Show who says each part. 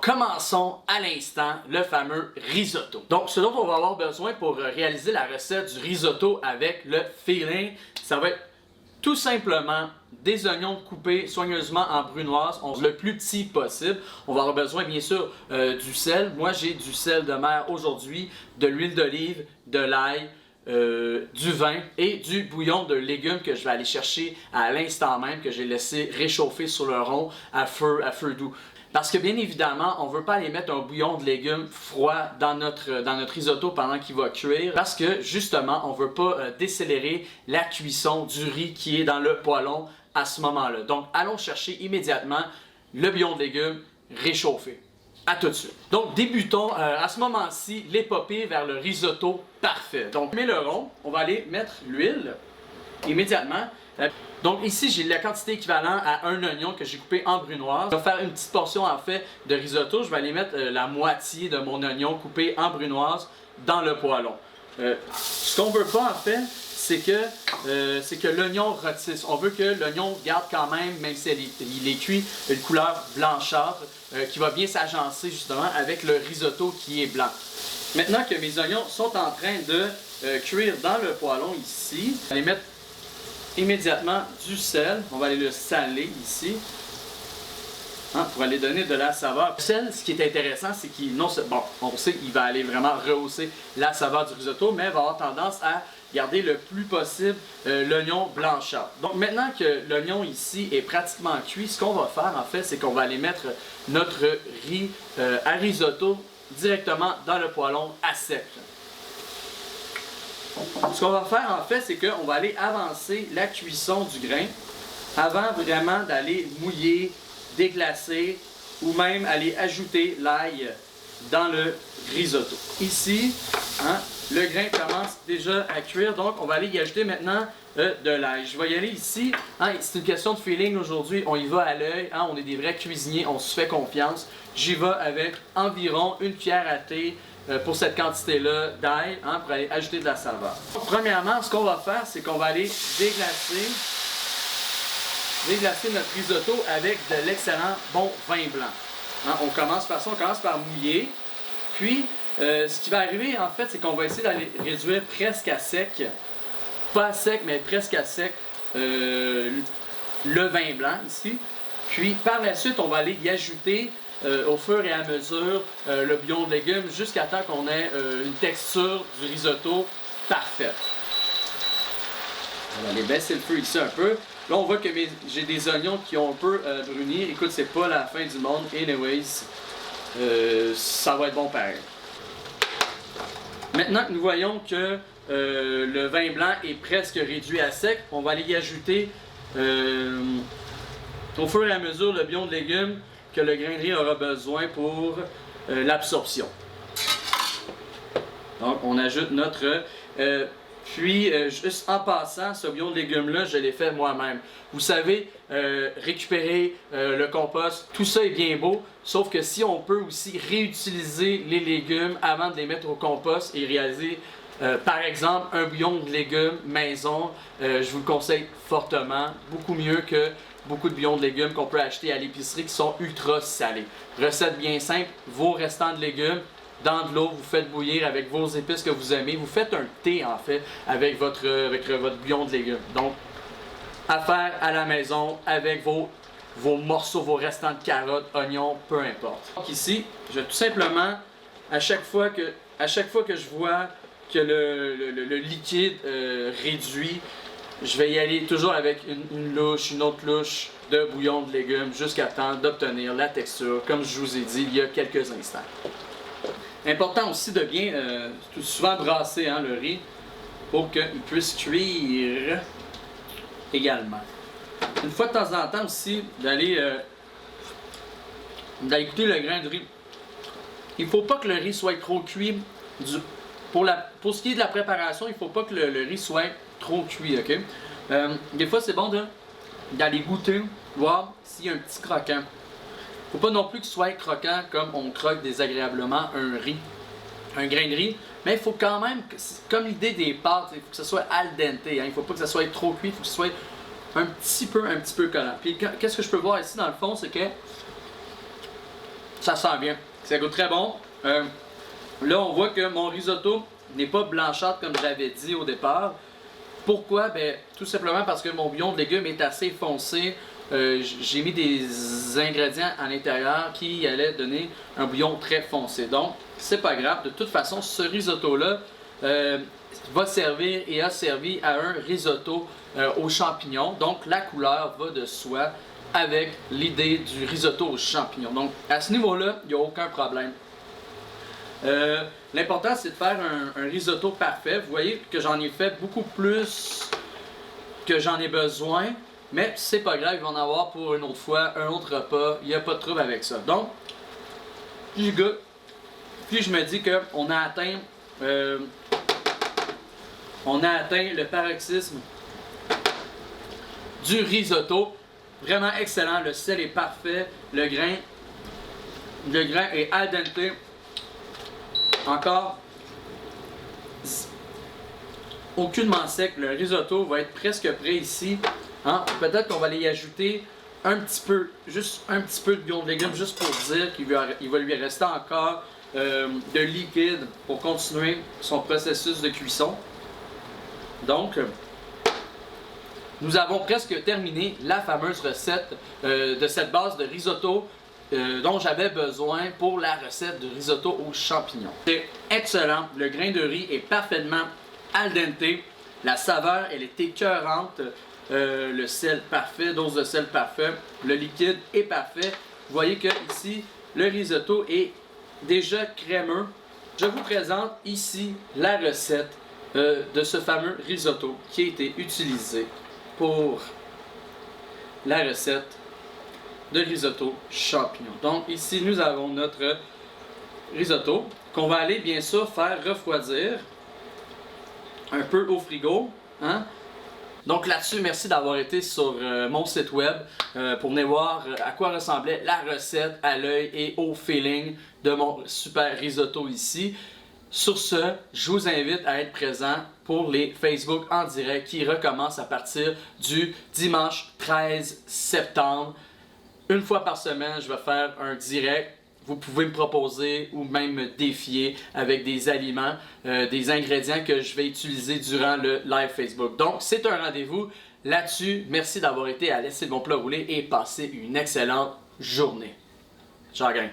Speaker 1: Donc, commençons à l'instant le fameux risotto. Donc, ce dont on va avoir besoin pour réaliser la recette du risotto avec le feeling, ça va être tout simplement des oignons coupés soigneusement en brunoise, le plus petit possible. On va avoir besoin bien sûr du sel. Moi j'ai du sel de mer aujourd'hui, de l'huile d'olive, de l'ail, du vin et du bouillon de légumes que je vais aller chercher à l'instant même, que j'ai laissé réchauffer sur le rond à feu doux. Parce que bien évidemment, on ne veut pas aller mettre un bouillon de légumes froid dans notre risotto pendant qu'il va cuire. Parce que justement, on ne veut pas décélérer la cuisson du riz qui est dans le poêlon à ce moment-là. Donc, allons chercher immédiatement le bouillon de légumes réchauffé. À tout de suite. Donc, débutons à ce moment-ci l'épopée vers le risotto parfait. Donc, mets le rond, on va aller mettre l'huile immédiatement. Donc ici, j'ai la quantité équivalente à un oignon que j'ai coupé en brunoise. Je vais faire une petite portion en fait de risotto. Je vais aller mettre la moitié de mon oignon coupé en brunoise dans le poêlon. Ce qu'on veut pas en fait, c'est que l'oignon rôtisse. On veut que l'oignon garde quand même si il est cuit, une couleur blanchâtre qui va bien s'agencer justement avec le risotto qui est blanc. Maintenant que mes oignons sont en train de cuire dans le poêlon ici, je vais aller mettre immédiatement du sel. On va aller le saler ici pour aller donner de la saveur. Le sel, ce qui est intéressant, c'est qu'il on sait qu'il va aller vraiment rehausser la saveur du risotto, mais il va avoir tendance à garder le plus possible l'oignon blanchâtre. Donc maintenant que l'oignon ici est pratiquement cuit, ce qu'on va faire en fait, c'est qu'on va aller mettre notre riz à risotto directement dans le poêlon à sec. Ce qu'on va faire en fait, c'est qu'on va aller avancer la cuisson du grain avant vraiment d'aller mouiller, déglacer ou même aller ajouter l'ail dans le risotto. Ici, le grain commence déjà à cuire, donc on va aller y ajouter maintenant de l'ail. Je vais y aller ici. C'est une question de feeling aujourd'hui, on y va à l'œil. On est des vrais cuisiniers, on se fait confiance. J'y vais avec environ une cuillère à thé pour cette quantité-là d'ail, pour aller ajouter de la saveur. Donc, premièrement, ce qu'on va faire, c'est qu'on va aller déglacer notre risotto avec de l'excellent bon vin blanc. On commence par ça, on commence par mouiller. Puis, ce qui va arriver, en fait, c'est qu'on va essayer d'aller réduire presque à sec, pas à sec, mais presque à sec, le vin blanc ici. Puis, par la suite, on va aller y ajouter au fur et à mesure le bouillon de légumes jusqu'à temps qu'on ait une texture du risotto parfaite. On va aller baisser le feu ici un peu. Là, on voit que j'ai des oignons qui ont un peu bruni. Écoute, c'est pas la fin du monde. Anyways, ça va être bon pareil. Maintenant que nous voyons que le vin blanc est presque réduit à sec, on va aller y ajouter au fur et à mesure le bouillon de légumes que le grain de riz aura besoin pour l'absorption. Donc, on ajoute notre... Puis, juste en passant, ce bouillon de légumes-là, je l'ai fait moi-même. Vous savez, récupérer le compost, tout ça est bien beau, sauf que si on peut aussi réutiliser les légumes avant de les mettre au compost et réaliser, par exemple, un bouillon de légumes maison, je vous le conseille fortement, beaucoup mieux que beaucoup de bouillons de légumes qu'on peut acheter à l'épicerie qui sont ultra salés. Recette bien simple, vos restants de légumes, dans de l'eau, vous faites bouillir avec vos épices que vous aimez. Vous faites un thé en fait avec votre bouillon de légumes. Donc, à faire à la maison avec vos morceaux, vos restants de carottes, oignons, peu importe. Donc ici, je vais tout simplement, à chaque fois que je vois que le liquide réduit, je vais y aller toujours avec une autre louche de bouillon de légumes jusqu'à temps d'obtenir la texture, comme je vous ai dit il y a quelques instants. Important aussi de bien souvent brasser le riz pour qu'il puisse cuire également. Une fois de temps en temps aussi, d'aller goûter le grain de riz. Il ne faut pas que le riz soit trop cuit. Pour ce qui est de la préparation, il ne faut pas que le riz soit trop cuit, ok? Des fois, c'est bon d'aller goûter, voir s'il y a un petit croquant. Il ne faut pas non plus qu'il soit croquant comme on croque désagréablement un grain de riz, mais il faut quand même, comme l'idée des pâtes, il faut que ce soit al dente, il ne faut pas que ça soit trop cuit, il faut que ce soit un petit peu collant. Puis qu'est-ce que je peux voir ici dans le fond, c'est que Ça sent bien. Ça goûte très bon. Là, on voit que mon risotto n'est pas blanchâtre comme je l'avais dit au départ. Pourquoi? Ben, tout simplement parce que mon bouillon de légumes est assez foncé. J'ai mis des ingrédients à l'intérieur qui allaient donner un bouillon très foncé. Donc, c'est pas grave. De toute façon, ce risotto-là va servir et a servi à un risotto aux champignons. Donc, la couleur va de soi avec l'idée du risotto aux champignons. Donc, à ce niveau-là, il n'y a aucun problème. L'important, c'est de faire un risotto parfait. Vous voyez que j'en ai fait beaucoup plus que j'en ai besoin. Mais c'est pas grave, il va en avoir pour une autre fois, un autre repas. Il n'y a pas de trouble avec ça. Donc, puis je goûte. Puis je me dis qu'on a atteint le paroxysme du risotto. Vraiment excellent. Le sel est parfait. Le grain est al dente. Encore aucunement sec. Le risotto va être presque prêt ici. Hein? Peut-être qu'on va aller y ajouter un petit peu, juste un petit peu de bouillon de légumes, juste pour dire qu'il va lui rester encore de liquide pour continuer son processus de cuisson. Donc, nous avons presque terminé la fameuse recette de cette base de risotto dont j'avais besoin pour la recette de risotto aux champignons. C'est excellent, le grain de riz est parfaitement al dente, la saveur elle est écœurante, le sel parfait, dose de sel parfait, le liquide est parfait. Vous voyez que ici le risotto est déjà crémeux. Je vous présente ici la recette de ce fameux risotto qui a été utilisé pour la recette de risotto champignons. Donc ici nous avons notre risotto qu'on va aller bien sûr faire refroidir un peu au frigo. Hein? Donc là-dessus, merci d'avoir été sur mon site web pour venir voir à quoi ressemblait la recette à l'œil et au feeling de mon super risotto ici. Sur ce, je vous invite à être présent pour les Facebook en direct qui recommencent à partir du dimanche 13 septembre. Une fois par semaine, je vais faire un direct. Vous pouvez me proposer ou même me défier avec des aliments, des ingrédients que je vais utiliser durant le live Facebook. Donc, c'est un rendez-vous là-dessus. Merci d'avoir été à laisser le bon plat rouler et passer une excellente journée. Ciao, gang!